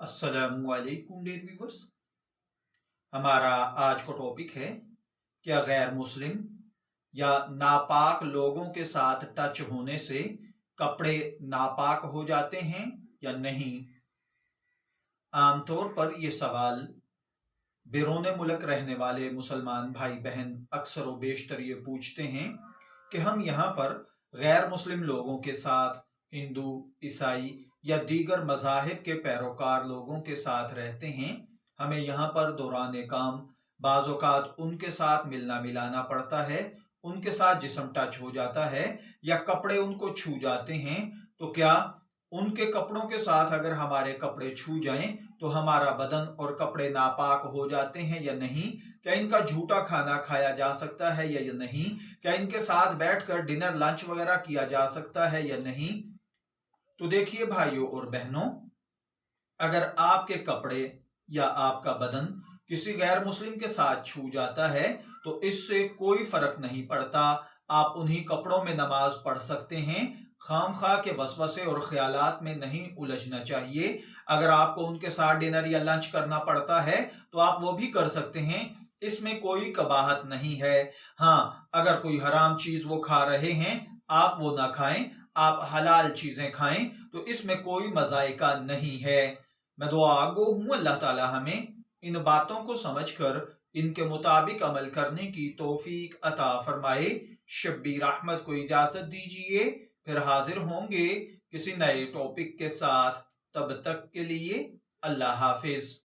अस्सलामुअलैकुम dear viewers. हमारा आज का टॉपिक है, क्या गैर मुस्लिम या नापाक लोगों के साथ टच होने से कपड़े नापाक हो जाते हैं या नहीं। आमतौर पर यह सवाल बैरून मुल्क रहने वाले मुसलमान भाई बहन अक्सर व बेशतर ये पूछते हैं कि हम यहाँ पर गैर मुस्लिम लोगों के साथ, हिंदू, ईसाई या दीगर मज़ाहिब के पैरोकार लोगों के साथ रहते हैं, हमें यहाँ पर दौरान काम बाज़ औक़ात उनके साथ मिलना मिलाना पड़ता है, उनके साथ जिस्म टच हो जाता है या कपड़े उनको छू जाते हैं, तो क्या उनके कपड़ों के साथ अगर हमारे कपड़े छू जाएं तो हमारा बदन और कपड़े नापाक हो जाते हैं या नहीं। क्या इनका झूठा खाना खाया जा सकता है या नहीं। क्या इनके साथ बैठकर डिनर लंच वगैरह किया जा सकता है या नहीं। तो देखिए भाइयों और बहनों, अगर आपके कपड़े या आपका बदन किसी गैर मुस्लिम के साथ छू जाता है तो इससे कोई फर्क नहीं पड़ता। आप उन्हीं कपड़ों में नमाज पढ़ सकते हैं। खामखा के वसवसे और ख्यालात में नहीं उलझना चाहिए। अगर आपको उनके साथ डिनर या लंच करना पड़ता है तो आप वो भी कर सकते हैं, इसमें कोई कबाहत नहीं है। हाँ, अगर कोई हराम चीज वो खा रहे हैं, आप वो ना खाएं, आप हलाल चीजें खाएं, तो इसमें कोई मजायका नहीं है। मैं दुआ गो हूं अल्लाह ताला हमें इन बातों को समझकर इनके मुताबिक अमल करने की तौफीक अता फरमाए। शब्बीर अहमद को इजाजत दीजिए, फिर हाजिर होंगे किसी नए टॉपिक के साथ। तब तक के लिए अल्लाह हाफिज।